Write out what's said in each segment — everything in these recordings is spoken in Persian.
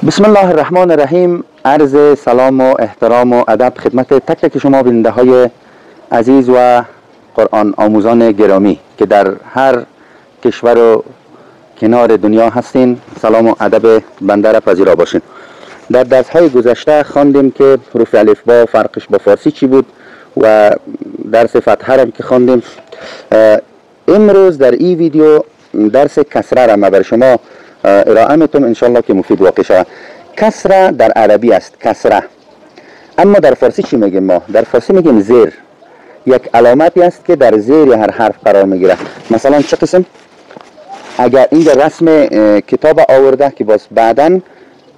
بسم الله الرحمن الرحیم. عرض سلام و احترام و ادب خدمت تک تک شما بیننده های عزیز و قرآن آموزان گرامی که در هر کشور و کنار دنیا هستین. سلام و ادب بنده را پذیرا باشین. در درس های گذشته خواندیم که حروف الف با فرقش با فارسی چی بود و درس فتحه را که خواندیم. امروز در این ویدیو درس کسره را بر شما ارائه میتونم انشالله که مفید واقع شود. کسره در عربی است کسره، اما در فارسی چی میگیم؟ ما در فارسی میگیم زیر. یک علامتی است که در زیر هر حرف قرار میگیره. مثلا چه قسم؟ اگر این رسم کتاب آورده که باز بعداً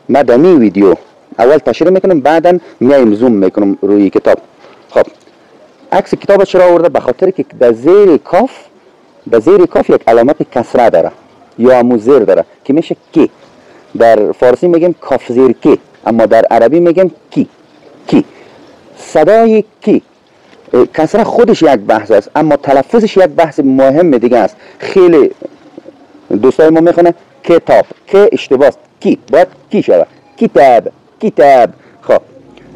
ما در این ویدیو اول تشریح میکنم، بعداً میایم زوم میکنم روی کتاب. خب عکس کتاب چرا آورده؟ به خاطر که در زیر کاف یک علامت کسره داره یا همون زیر داره که میشه کی. در فارسی میگیم کاف زیر کی، اما در عربی میگیم کی. صدای کی کسره خودش یک بحث است، اما تلفظش یک بحث مهم دیگه است. خیلی دوستای ما میخونه کتاب، که اشتباه است، کی باید کی شود. کتاب. خب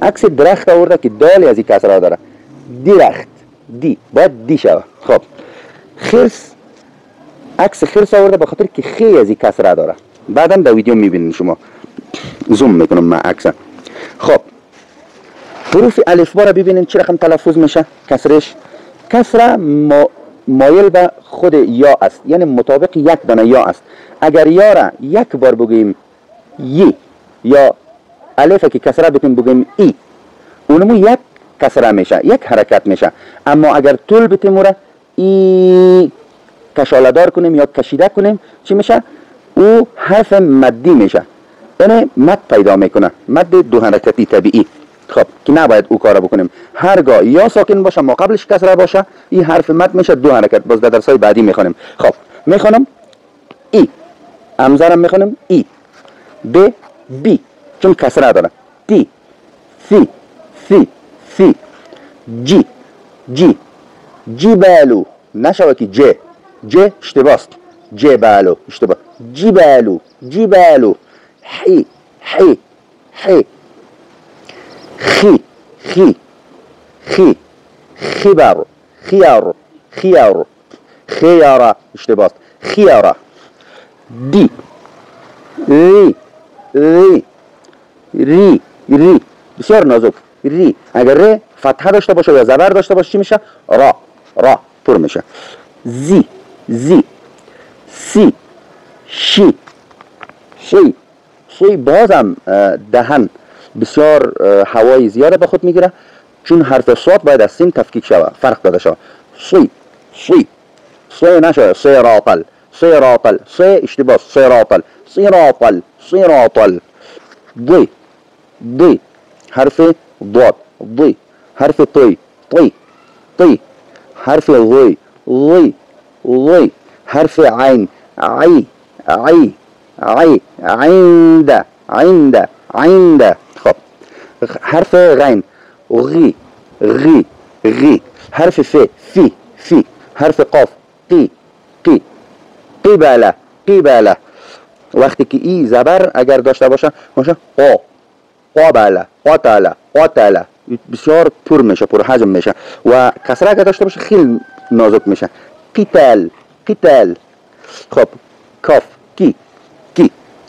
عکس درخت آورده که دالی از این کسره داره. درخت، دی باید دی شود. خب خرس، عکس خرس آورده به خاطر که خی از این کسره داره. بعدا در ویدیو میبینین شما، زوم میکنم من عکس. خب حروف الفبا را ببینین چه رقم تلفظ میشه کسرش. کسره مایل به خود یا است، یعنی مطابق یک دانه یا است. اگر یا را یک بار بگوییم ی، یا الف که کسره بکنیم بگوییم ای، اونمو یک کسره میشه، یک حرکت میشه. اما اگر طول بتیم را ای کشاله دار کنیم یا کشیده کنیم چی میشه؟ او حرف مدی میشه، یعنی مد پیدا میکنه، مد دو حرکتی طبیعی. خب که نباید او کارو بکنیم. هرگاه یا ساکن باشه ما قبلش کسره باشه این حرف مد میشه دو حرکت. باز در درسای بعدی میخونیم. خب میخونم ای، همزارم میخونم ای، ب بی چون کسره داره. تی سی جی بالو نشوه که ج اشتباست. جبالو اشتباه. جبالو حی خبر خيار اشتباه. خيارة. دی ری بسیار نازک. ری اگر ری فتحه داشته باشه یا زبر داشته باشه چی میشه؟ را پر میشه. زی سی شی بازم دهن بسیار هوای زیاده به خود میگیره، چون حرف صاد باید از سین تفکیک شود، فرق داده شود. سی نشود. صراطل سی اشتباه. صراطل دی حرف ضاد. دی حرف طی حرف غی حرف عین. عند. خب حرف غین. غی حرف فی حرف قاف. قباله وقتی که ای زبر اگر داشته باشه باشه قاتل بسیار پر میشه، پر حجم میشه. و کسره اگر داشته باشه خیلی نازک میشه. قتال. خب کاف کی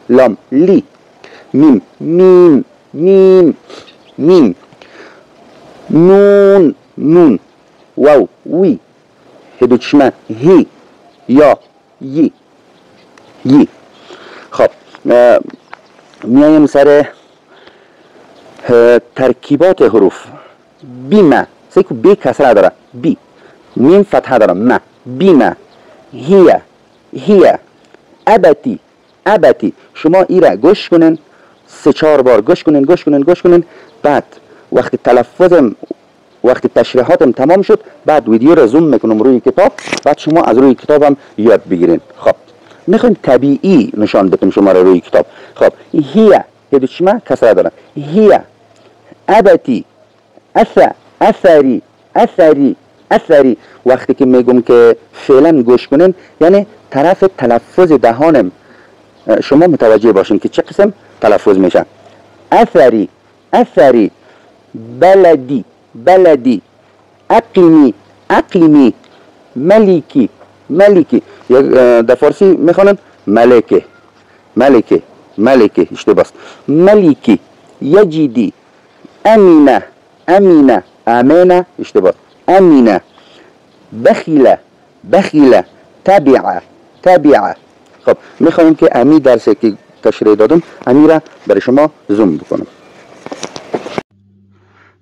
لام لی میم نون واو وی هدو چشمه هی یا یی. خب میایم سر ترکیبات حروف. بیمه سیکو بی کسره داره، بی میم فتحه داره، ما بیمه. هیه ابتی شما ایره گوش کنین 3-4 بار گوش کنین. بعد وقتی تشریحاتم تمام شد بعد ویدیو رو زوم میکنم روی کتاب، بعد شما از روی کتابم یاد بگیرین. خب میخوایم طبیعی نشان بدم شما رو روی کتاب. خب هیه دو چشمه کسره داره. هیه ابتی اثری وقتی که میگم که فعلا گوش کنین یعنی طرف تلفظ دهانم شما متوجه باشین که چه قسم تلفظ میشه. اثری، اثری، بلدی، بلدی، اقیمی، اقیمی، ملیکی، ملیکی. در فارسی میخوانن ملکه، ملکه، ملکه، اشتباست. ملیکی، یجیدی، امینه، امینه، امینه، اشتباه. امینه، بخیله، بخیله، تبعه، تبعه. خب میخوایم که امی درسی که تشریح دادم امی را برای شما زوم بکنم.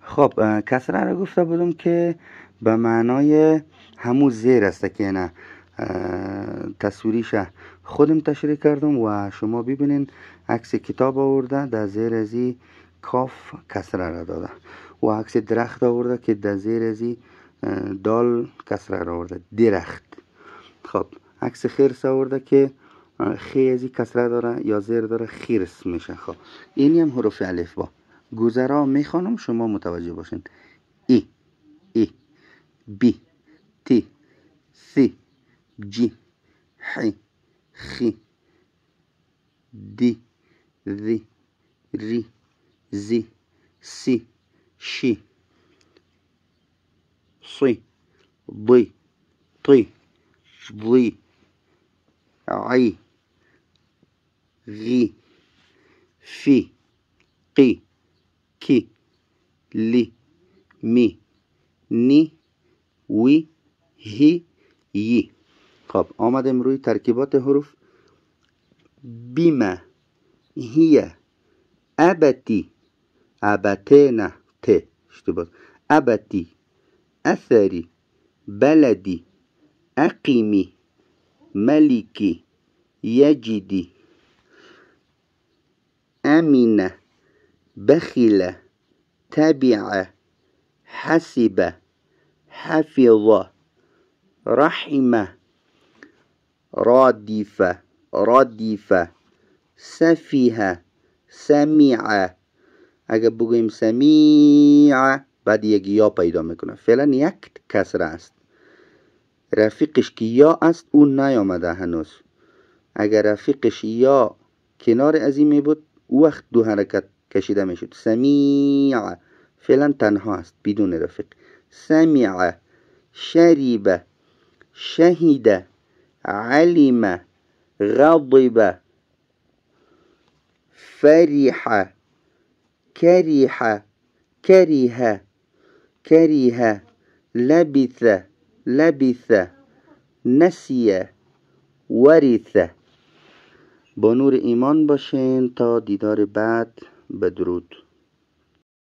خب کسره را گفته بودم که به معنای همون زیر است که نه تصویریش خودم تشریح کردم و شما ببینین عکس کتاب آورده در زیر ازی کاف کسره را داده و عکس درخت آورده که در زیر ازی دال کسره را آورده، درخت. خب عکس خرس آورده که خی ازی کسره داره یا زیر داره، خرس میشه. خب اینی هم حروف الف با گذرا میخوانم شما متوجه باشین. ای، ای، بی، تی، سی، جی، حی، خی، دی، ذی، ری، زی، سی، شی، صی، ضی، طی، ضی، عی، غی، فی، قی، کی، لی، می، نی، وی، هی، یی. خب آمدیم روی ترکیبات حروف. بیمه، هیه، ابتی، ابته نه ت اشتباه، ابتی، اثری، بلدی، اقیمی، ملیکی، یجدی، امینه، بخیله، تبعه، حسبه، حفظه، رحمه، رادفه، ردیفه، سفیه، سمیعه. اگر بگویم سمیعه بعد یک یا پیدا میکنه. فعلا یک کسره است، رفیقش که یا است اون نیامده هنوز. اگر رفیقش یا کنار از این می بود وقت دو حرکت کشیده میشد. سمیعه فعلا تنها است بدون رفیق. سمیعه، شریبه، شهیده، علم، غضب، فرح، كره، كره، كره، لبث، لبث، نسي، ورث. با نور ایمان باشین تا دیدار بعد. بدرود.